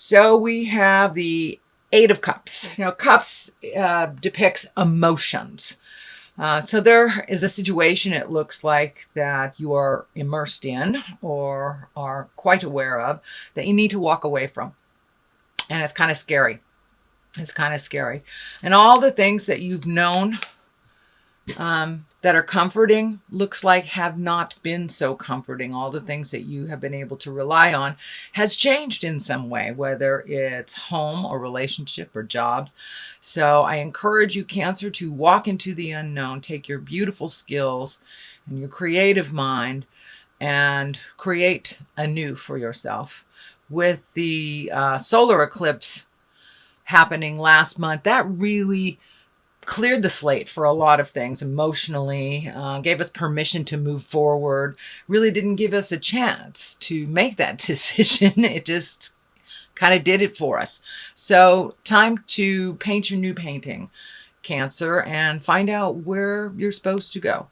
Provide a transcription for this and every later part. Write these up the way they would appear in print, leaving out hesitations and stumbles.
So we have the Eight of Cups. Now, Cups depicts emotions. So there is a situation, it looks like, that you are immersed in or are quite aware of that you need to walk away from. And it's kind of scary. It's kind of scary. And all the things that you've known that are comforting, looks like have not been so comforting. All the things that you have been able to rely on has changed in some way, whether it's home or relationship or jobs. So I encourage you, Cancer, to walk into the unknown, take your beautiful skills and your creative mind and create anew for yourself. With the solar eclipse happening last month, that really cleared the slate for a lot of things emotionally, gave us permission to move forward, really didn't give us a chance to make that decision. It just kind of did it for us. So time to paint your new painting, Cancer, and find out where you're supposed to go.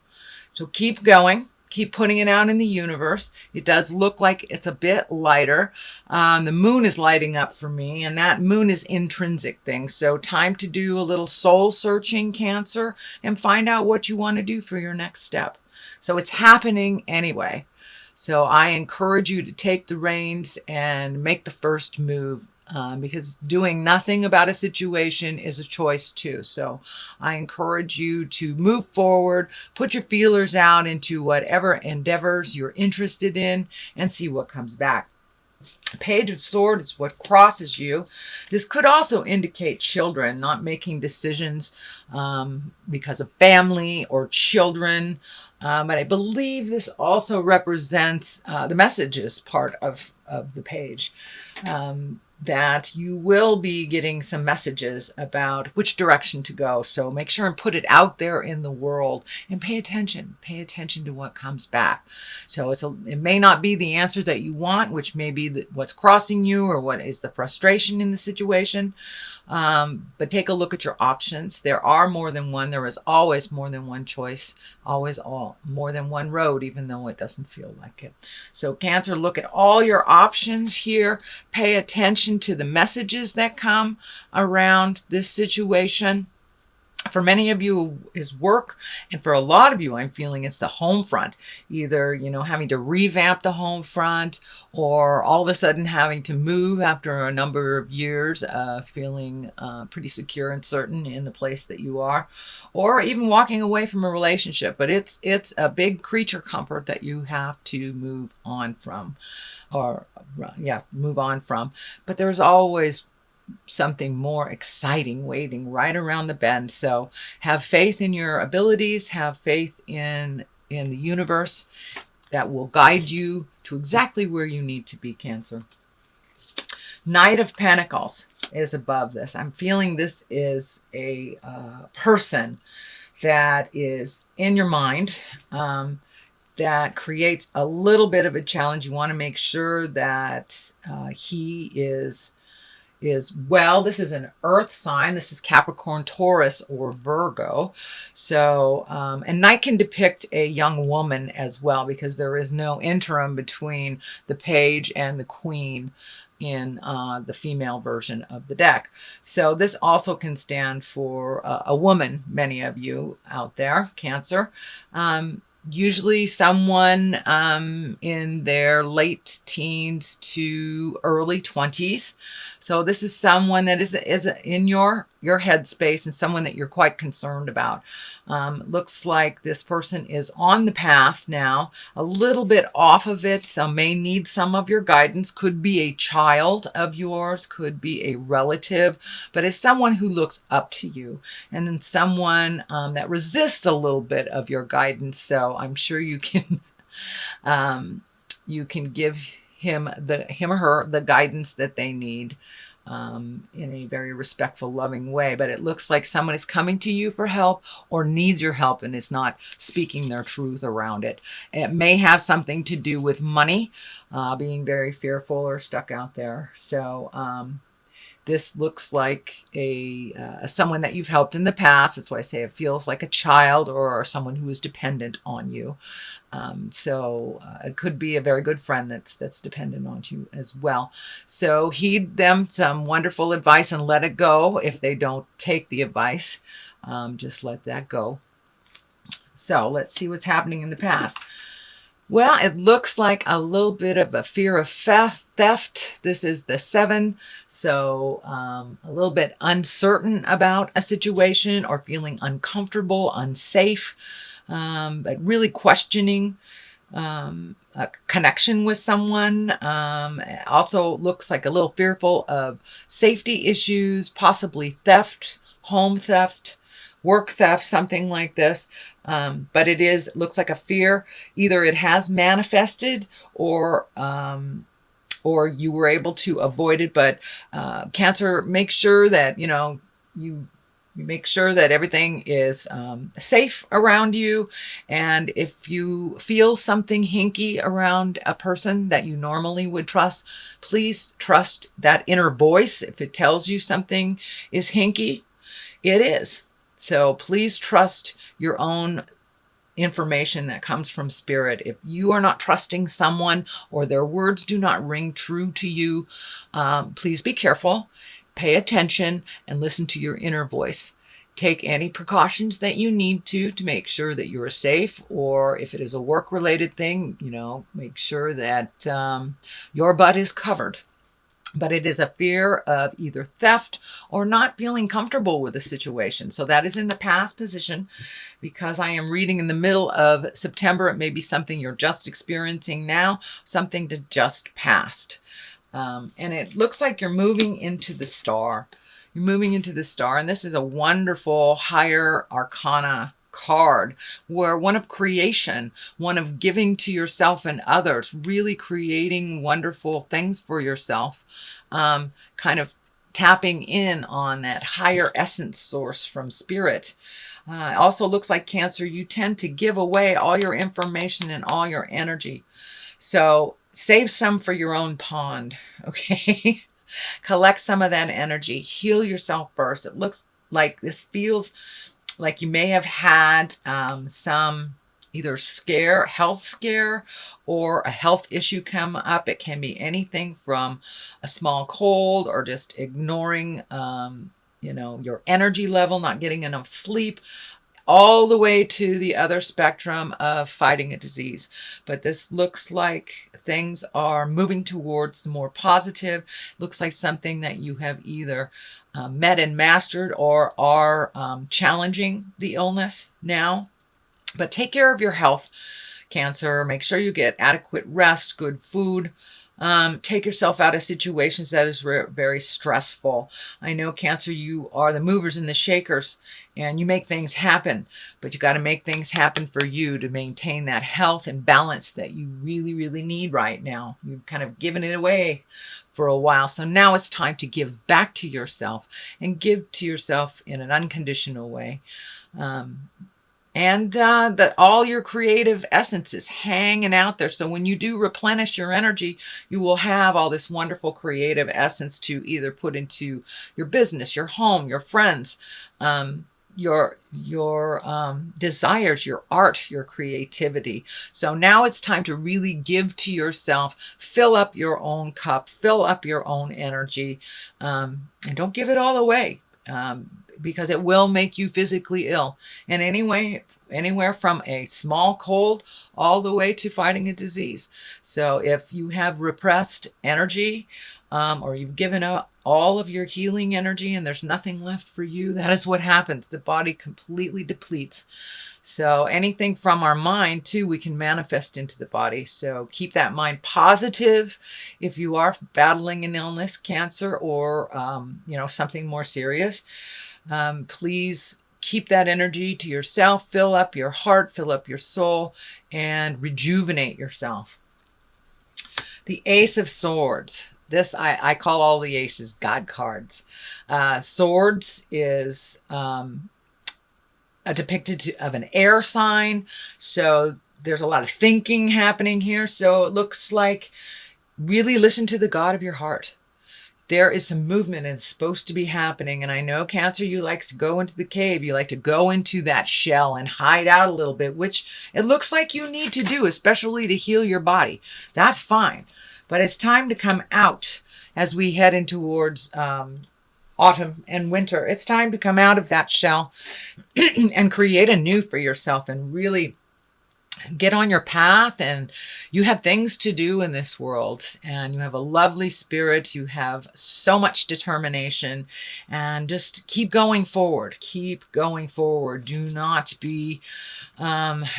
So keep going. Keep putting it out in the universe. It does look like it's a bit lighter. The moon is lighting up for me, and that moon is intrinsic things. So time to do a little soul searching, Cancer, and find out what you want to do for your next step. So it's happening anyway. So I encourage you to take the reins and make the first move. Because doing nothing about a situation is a choice too. So I encourage you to move forward, put your feelers out into whatever endeavors you're interested in, and see what comes back. The Page of Swords is what crosses you. This could also indicate children not making decisions because of family or children. But I believe this also represents the messages part of the page. That you will be getting some messages about which direction to go. So make sure and put it out there in the world and pay attention. Pay attention to what comes back. So it may not be the answer that you want, which may be what's crossing you or what is the frustration in the situation. But take a look at your options. There are more than one. There is always more than one choice. Always more than one road, even though it doesn't feel like it. So Cancer, look at all your options here. Pay attention to the messages that come around this situation. For many of you is work, and for a lot of you, I'm feeling it's the home front. Either, having to revamp the home front, or all of a sudden having to move after a number of years, feeling pretty secure and certain in the place that you are, or even walking away from a relationship. But it's a big creature comfort that you have to move on from, move on from. But there's always something more exciting waiting right around the bend. So have faith in your abilities, have faith in the universe that will guide you to exactly where you need to be, Cancer. Knight of Pentacles is above this. I'm feeling this is a person that is in your mind, that creates a little bit of a challenge. You want to make sure that he is well. This is an earth sign. This is Capricorn, Taurus, or Virgo. So, and Knight can depict a young woman as well, because there is no interim between the Page and the Queen in the female version of the deck. So this also can stand for a woman, many of you out there, Cancer. Usually someone in their late teens to early 20s. So this is someone that is in your headspace and someone that you're quite concerned about. Looks like this person is on the path now, a little bit off of it, so may need some of your guidance. Could be a child of yours, could be a relative, but it's someone who looks up to you, and then someone that resists a little bit of your guidance. So I'm sure you can give him or her the guidance that they need in a very respectful, loving way. But it looks like someone is coming to you for help or needs your help and is not speaking their truth around it. It may have something to do with money, being very fearful or stuck out there. So This looks like someone that you've helped in the past. That's why I say it feels like a child or someone who is dependent on you. So it could be a very good friend that's dependent on you as well. So heed them some wonderful advice and let it go. If they don't take the advice, just let that go. So let's see what's happening in the past. Well, it looks like a little bit of a fear of theft. This is the 7. So a little bit uncertain about a situation or feeling uncomfortable, unsafe, but really questioning a connection with someone. It also looks like a little fearful of safety issues, possibly theft, home theft, work theft, something like this. But it looks like a fear. Either it has manifested or you were able to avoid it. But Cancer, make sure that, you make sure that everything is safe around you. And if you feel something hinky around a person that you normally would trust, please trust that inner voice. If it tells you something is hinky, it is. So please trust your own information that comes from spirit. If you are not trusting someone or their words do not ring true to you, please be careful, pay attention, and listen to your inner voice. Take any precautions that you need to make sure that you are safe, or if it is a work-related thing, make sure that your butt is covered. But it is a fear of either theft or not feeling comfortable with the situation. So that is in the past position. Because I am reading in the middle of September, it may be something you're just experiencing now, something to just past. And it looks like you're moving into the star. You're moving into the star. And this is a wonderful higher arcana card, where one of creation, one of giving to yourself and others, really creating wonderful things for yourself, kind of tapping in on that higher essence source from spirit. It also looks like, Cancer, you tend to give away all your information and all your energy. So save some for your own pond, okay? Collect some of that energy. Heal yourself first. It looks like this feels like you may have had some either health scare, or a health issue come up. It can be anything from a small cold or just ignoring, your energy level, not getting enough sleep, all the way to the other spectrum of fighting a disease. But this looks like things are moving towards the more positive. Looks like something that you have either met and mastered or are challenging the illness now. But take care of your health, Cancer. Make sure you get adequate rest, good food. Take yourself out of situations that is very stressful. I know, Cancer, you are the movers and the shakers, and you make things happen, but you got to make things happen for you to maintain that health and balance that you really, really need right now. You've kind of given it away for a while. So now it's time to give back to yourself, and give to yourself in an unconditional way. And that all your creative essence is hanging out there. So when you do replenish your energy, you will have all this wonderful creative essence to either put into your business, your home, your friends, your desires, your art, your creativity. So now it's time to really give to yourself, fill up your own cup, fill up your own energy, and don't give it all away. Because it will make you physically ill. And anywhere from a small cold all the way to fighting a disease. So if you have repressed energy, or you've given up all of your healing energy and there's nothing left for you, that is what happens. The body completely depletes. So anything from our mind too, we can manifest into the body. So keep that mind positive if you are battling an illness, cancer, or something more serious. Please keep that energy to yourself, fill up your heart, fill up your soul, and rejuvenate yourself. The Ace of Swords. This, I call all the aces God cards. Swords is depicted of an air sign. So there's a lot of thinking happening here. So it looks like really listen to the God of your heart. there is some movement and it's supposed to be happening. And I know, Cancer, you like to go into the cave. You like to go into that shell and hide out a little bit, which it looks like you need to do, especially to heal your body. That's fine. But it's time to come out as we head in towards autumn and winter. It's time to come out of that shell and create a new for yourself and really get on your path. And you have things to do in this world, and you have a lovely spirit. You have so much determination, and just keep going forward. Keep going forward. Do not be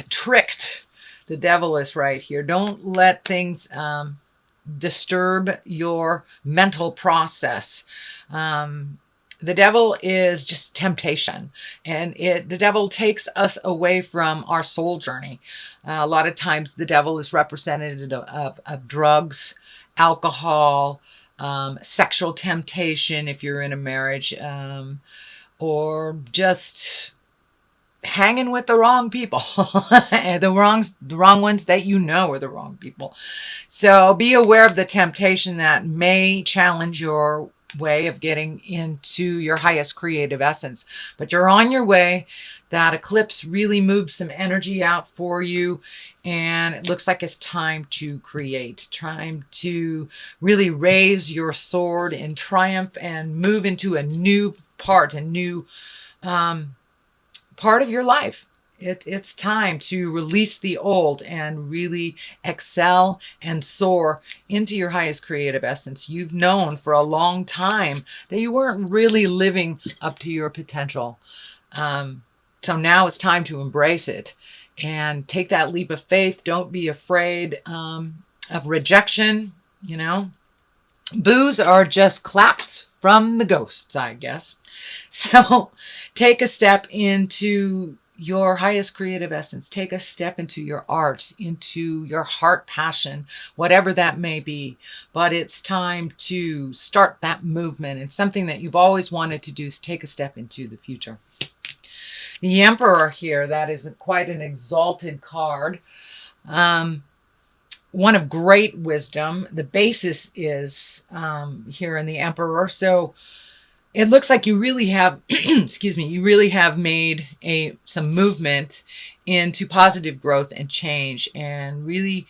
tricked. The devil is right here. Don't let things disturb your mental process. The devil is just temptation, and the devil takes us away from our soul journey. A lot of times the devil is represented of drugs, alcohol, sexual temptation if you're in a marriage, or just hanging with the wrong people, the wrong ones that you know are the wrong people. So be aware of the temptation that may challenge your way of getting into your highest creative essence. But you're on your way. That eclipse really moved some energy out for you, and it looks like it's time to create, time to really raise your sword in triumph and move into a new part, a new part of your life. It's time to release the old and really excel and soar into your highest creative essence. You've known for a long time that you weren't really living up to your potential. So now it's time to embrace it and take that leap of faith. Don't be afraid of rejection. You know, boos are just claps from the ghosts, I guess. So take a step into your highest creative essence. Take a step into your art, into your heart passion, whatever that may be. But it's time to start that movement. It's something that you've always wanted to do, is take a step into the future. The Emperor here, that is quite an exalted card. One of great wisdom. The basis is here in the Emperor. So it looks like you really have, excuse me, you really have made some movement into positive growth and change, and really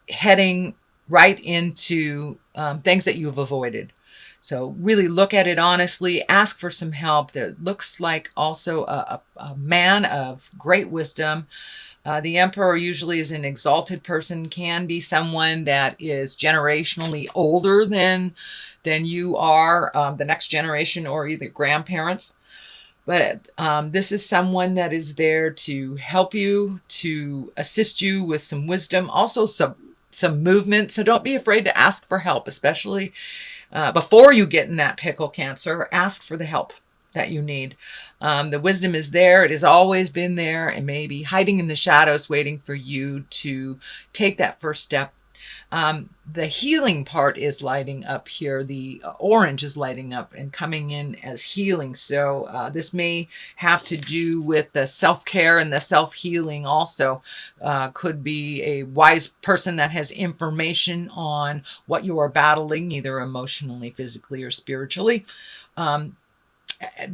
heading right into things that you have avoided. So really look at it honestly, ask for some help. There looks like also a man of great wisdom. The Emperor usually is an exalted person, can be someone that is generationally older than you are, the next generation, or either grandparents. But this is someone that is there to help you, to assist you with some wisdom, also some movement. So don't be afraid to ask for help, especially before you get in that pickle, Cancer. Ask for the help that you need. The wisdom is there. It has always been there, and maybe hiding in the shadows, waiting for you to take that first step. The healing part is lighting up here. The orange is lighting up and coming in as healing. So this may have to do with the self-care and the self-healing also. Could be a wise person that has information on what you are battling, either emotionally, physically, or spiritually.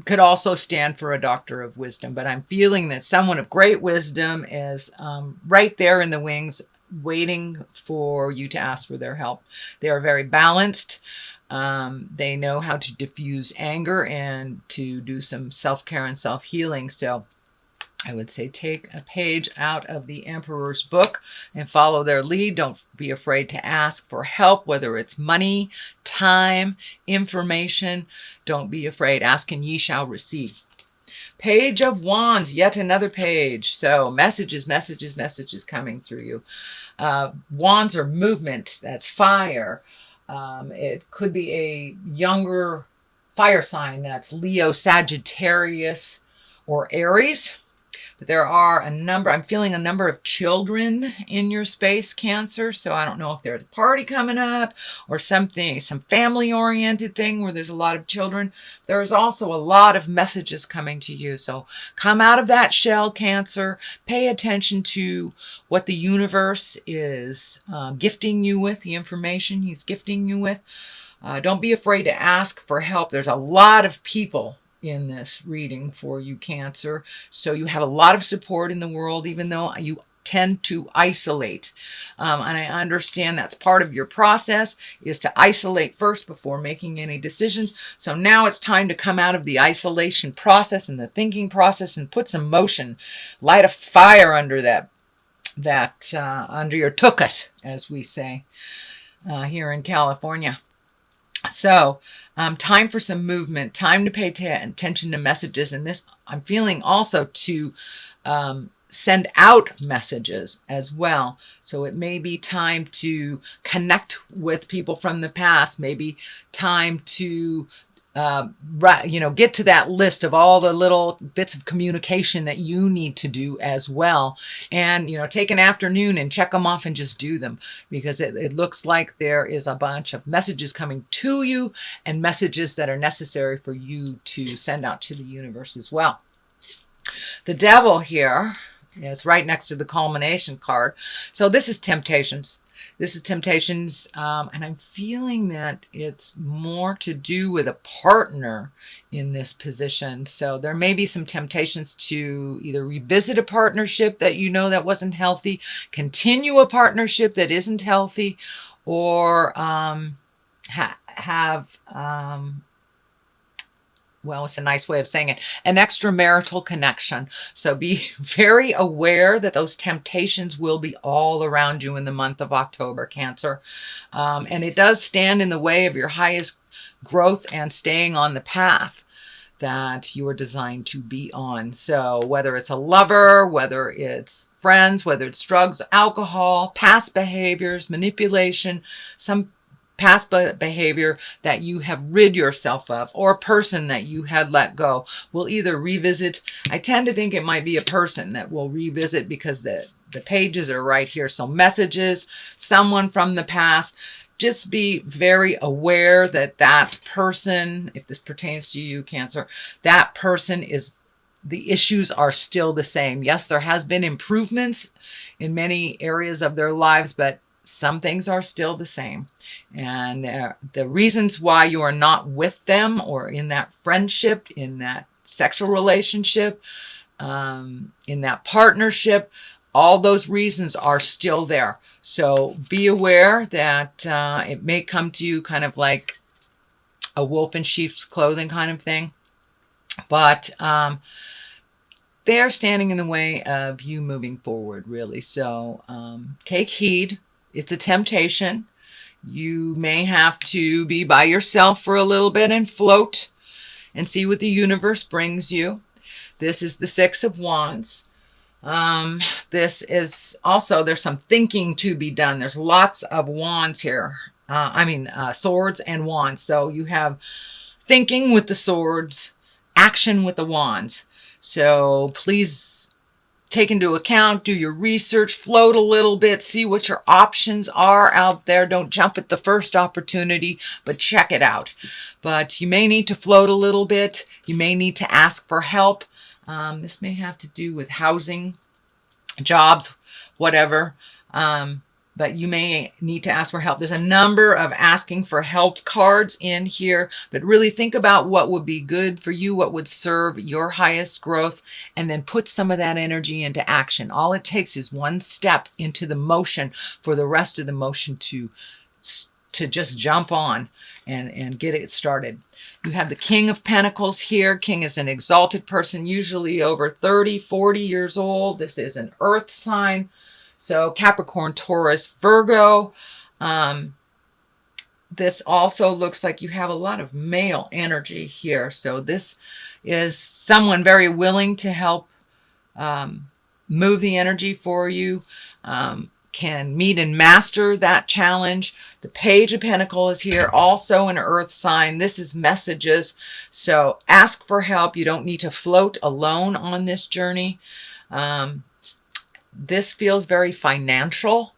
Could also stand for a doctor of wisdom. But I'm feeling that someone of great wisdom is right there in the wings, waiting for you to ask for their help. They are very balanced. They know how to diffuse anger and to do some self-care and self-healing. So I would say take a page out of the Emperor's book and follow their lead. Don't be afraid to ask for help, whether it's money, time, information. Don't be afraid. Ask and ye shall receive. Page of Wands, yet another page. So messages coming through you. Wands are movement. That's fire. It could be a younger fire sign. That's Leo, Sagittarius, or Aries. But there are I'm feeling a number of children in your space, Cancer. So I don't know if there's a party coming up or something, some family-oriented thing where there's a lot of children. There's also a lot of messages coming to you. So come out of that shell, Cancer. Pay attention to what the universe is gifting you with, the information he's gifting you with. Don't be afraid to ask for help. There's a lot of people in this reading for you, Cancer. So you have a lot of support in the world, even though you tend to isolate. And I understand that's part of your process, is to isolate first before making any decisions. So now it's time to come out of the isolation process and the thinking process and put some motion, light a fire under under your tuchus, as we say here in California. So time for some movement, time to pay attention to messages. And this, I'm feeling also to send out messages as well. So it may be time to connect with people from the past, maybe time to get to that list of all the little bits of communication that you need to do as well. And, take an afternoon and check them off and just do them, because it looks like there is a bunch of messages coming to you and messages that are necessary for you to send out to the universe as well. The Devil here is right next to the culmination card. So this is temptations. This is temptations, and I'm feeling that it's more to do with a partner in this position. So there may be some temptations to either revisit a partnership that that wasn't healthy, continue a partnership that isn't healthy, or have well, it's a nice way of saying it, an extramarital connection. So be very aware that those temptations will be all around you in the month of October, Cancer. And it does stand in the way of your highest growth and staying on the path that you are designed to be on. So whether it's a lover, whether it's friends, whether it's drugs, alcohol, past behaviors, manipulation, some past behavior that you have rid yourself of, or a person that you had let go, will either revisit. I tend to think it might be a person that will revisit, because the pages are right here. So messages, someone from the past. Just be very aware that that person, if this pertains to you, Cancer, that person is, the issues are still the same. Yes, there has been improvements in many areas of their lives, but some things are still the same. And the reasons why you are not with them, or in that friendship, in that sexual relationship, in that partnership, all those reasons are still there. So be aware that it may come to you kind of like a wolf in sheep's clothing kind of thing. But they're standing in the way of you moving forward, really. So take heed. It's a temptation. You may have to be by yourself for a little bit and float and see what the universe brings you. This is the Six of Wands. This is also, there's some thinking to be done. There's lots of wands here. Swords and wands. So you have thinking with the swords, action with the wands. So please take into account, do your research, float a little bit, see what your options are out there. Don't jump at the first opportunity, but check it out. But you may need to float a little bit. You may need to ask for help. This may have to do with housing, jobs, whatever. But you may need to ask for help. There's a number of asking for help cards in here, but really think about what would be good for you, what would serve your highest growth, and then put some of that energy into action. All it takes is one step into the motion for the rest of the motion to just jump on and get it started. You have the King of Pentacles here. King is an exalted person, usually over 30, 40 years old. This is an earth sign. So Capricorn, Taurus, Virgo. This also looks like you have a lot of male energy here. So this is someone very willing to help move the energy for you, can meet and master that challenge. The Page of Pentacles is here, also an earth sign. This is messages. So ask for help. You don't need to float alone on this journey. This feels very financial,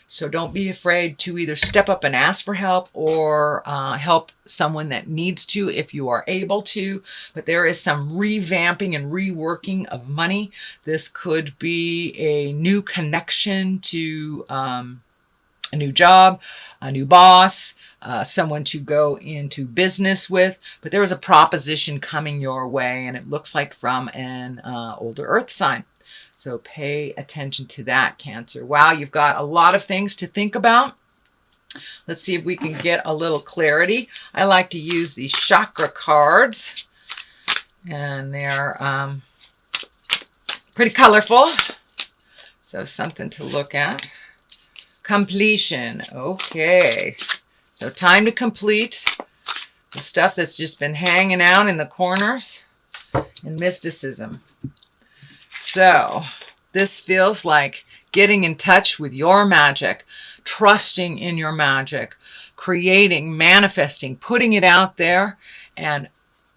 so don't be afraid to either step up and ask for help, or help someone that needs to if you are able to. But there is some revamping and reworking of money. This could be a new connection to a new job, a new boss, someone to go into business with, but there is a proposition coming your way, and it looks like from an older earth sign. So pay attention to that, Cancer. Wow, you've got a lot of things to think about. Let's see if we can get a little clarity. I like to use these chakra cards, and they're pretty colorful. So something to look at. Completion. Okay. So time to complete the stuff that's just been hanging out in the corners. And mysticism. So this feels like getting in touch with your magic, trusting in your magic, creating, manifesting, putting it out there, and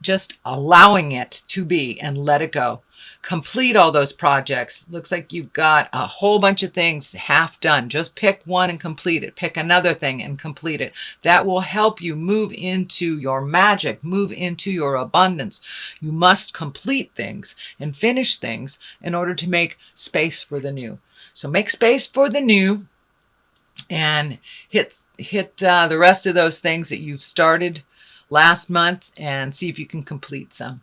just allowing it to be and let it go. Complete all those projects. Looks like you've got a whole bunch of things half done. Just pick one and complete it. Pick another thing and complete it. That will help you move into your magic, move into your abundance. You must complete things and finish things in order to make space for the new. So make space for the new and hit the rest of those things that you've started last month and see if you can complete some.